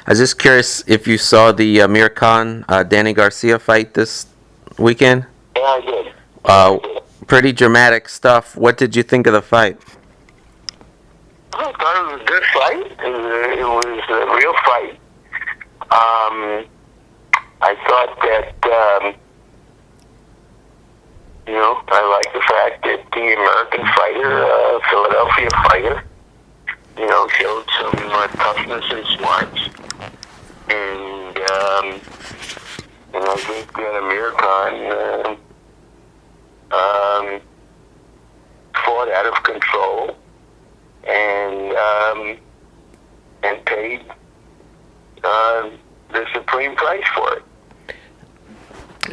I was just curious if you saw the Amir Khan Danny Garcia fight this weekend. Yeah, I did. Uh, Pretty dramatic stuff. What did you think of the fight? I thought it was a good fight. It was a real fight. I thought that, I like the fact that the American fighter, Philadelphia fighter, showed some toughness and smarts. And I think that Amir Khan fought out of control and paid the supreme price for it.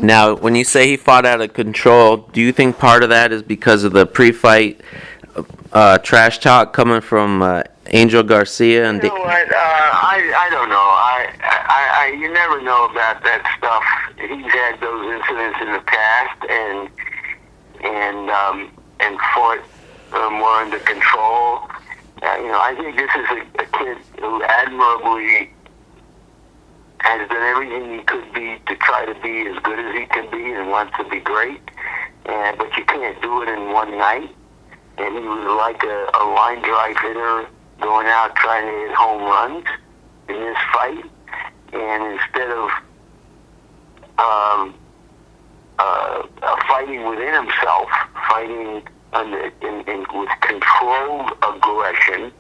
Now, when you say he fought out of control, do you think part of that is because of the pre-fight trash talk coming from Angel Garcia and? You know what? I don't know. You never know about that stuff. He's had those incidents in the past, and fought more under control. I think this is a kid who admirably has done everything he could be to try to be as good as he can be and wants to be great. But you can't do it in one night. And he was like a line drive hitter going out trying to hit home runs in this fight. And instead of fighting within himself, fighting with controlled aggression,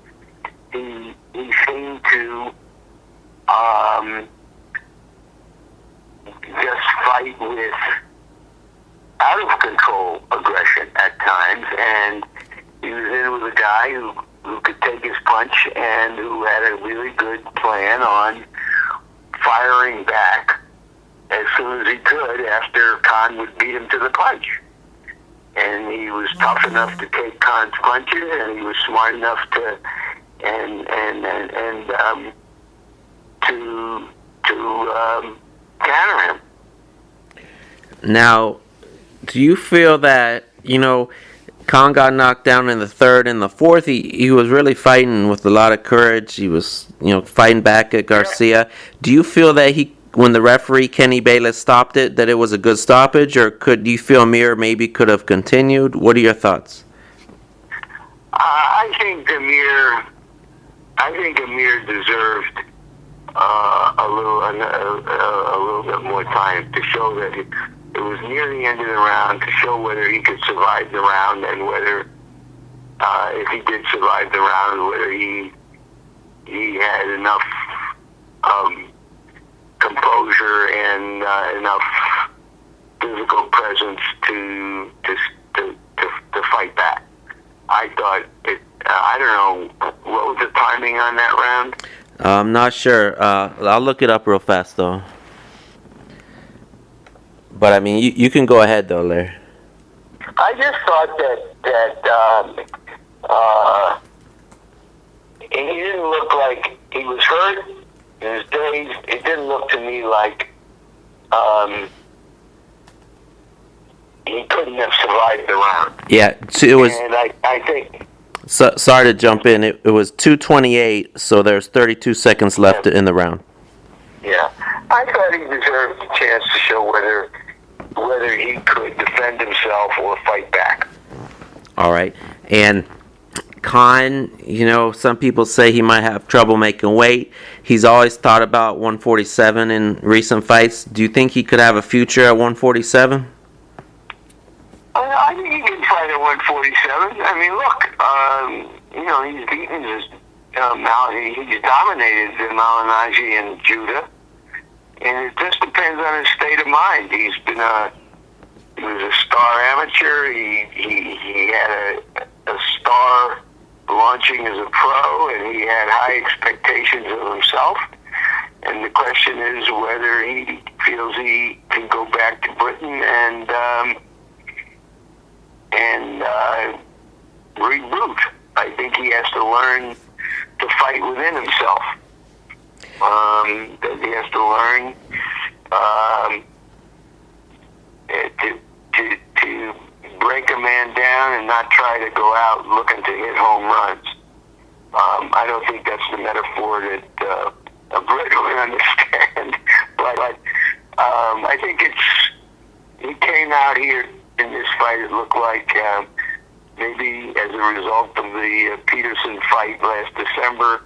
he seemed to just fight with out of control aggression at times, and he was in with a guy who could take his punch and who had a really good plan on firing back as soon as he could after Khan would beat him to the punch. And he was tough enough to take Khan's punches, and he was smart enough to counter him. Now, do you feel that Khan got knocked down in the third and the fourth? He was really fighting with a lot of courage. He was fighting back at Garcia. Do you feel that when the referee Kenny Bayless stopped it, that it was a good stoppage, or do you feel Amir maybe could have continued? What are your thoughts? I think Amir deserved a little bit more time to show that it was near the end of the round, to show whether he could survive the round, and whether if he did survive the round, whether he had enough composure and enough physical presence to fight back. I thought it. I don't know what was the timing on that round. I'm not sure. I'll look it up real fast though. But I mean, you can go ahead though, Larry. I just thought that he didn't look like he was hurt in his days. It didn't look to me like he couldn't have survived the round. Yeah, it was. And I think. Sorry to jump in. It was 2:28, so there's 32 seconds left in the round. Yeah, I thought he deserved a chance to show whether he could defend himself or fight back. All right, and Khan, some people say he might have trouble making weight. He's always thought about 147 in recent fights. Do you think he could have a future at 147? I think he can fight at 147. I mean, look, he's beaten he's dominated the Malignaggi and Judah, and it just depends on his state of mind. He was a star amateur. He had a star launching as a pro, and he had high expectations of himself. And the question is whether he feels he can go back to Britain and reboot. I think he has to learn to fight within himself. That he has to learn to break a man down and not try to go out looking to hit home runs. I don't think that's the metaphor Brett will understand. But I think he came out here in this fight. It looked like maybe as a result of the Peterson fight last December,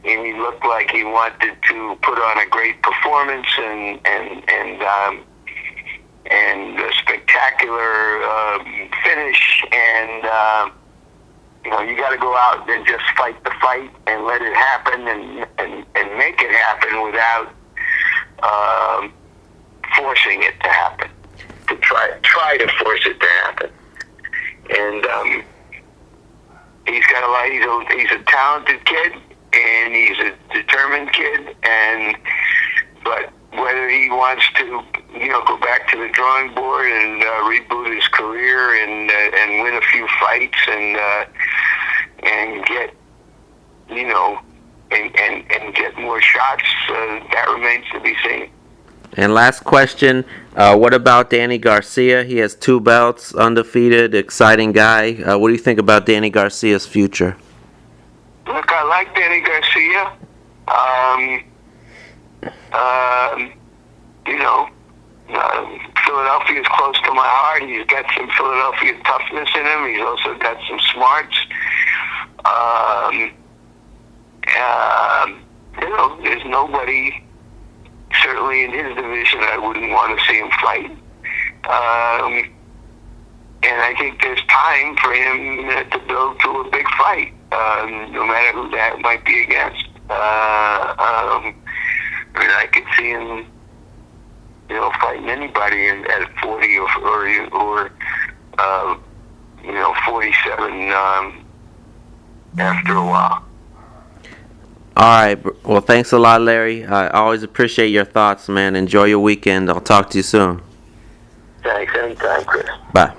and he looked like he wanted to put on a great performance and a spectacular finish. And you got to go out and just fight the fight and let it happen and make it happen without forcing it to happen. To try to force it to happen. And he's got a lot. He's a talented kid, and he's a determined kid. But whether he wants to, go back to the drawing board and reboot his career and win a few fights and get, and get more shots, that remains to be seen. And last question, what about Danny Garcia? He has 2 belts, undefeated, exciting guy. What do you think about Danny Garcia's future? Look, I like Danny Garcia. Philadelphia is close to my heart. He's got some Philadelphia toughness in him. He's also got some smarts. There's nobody, certainly in his division, I wouldn't want to see him fight. And I think there's time for him to build to a big fight, no matter who that might be against. I could see him, fighting anybody at 40 or 47 after a while. All right. Well, thanks a lot, Larry. I always appreciate your thoughts, man. Enjoy your weekend. I'll talk to you soon. Thanks. Anytime, Chris. Bye.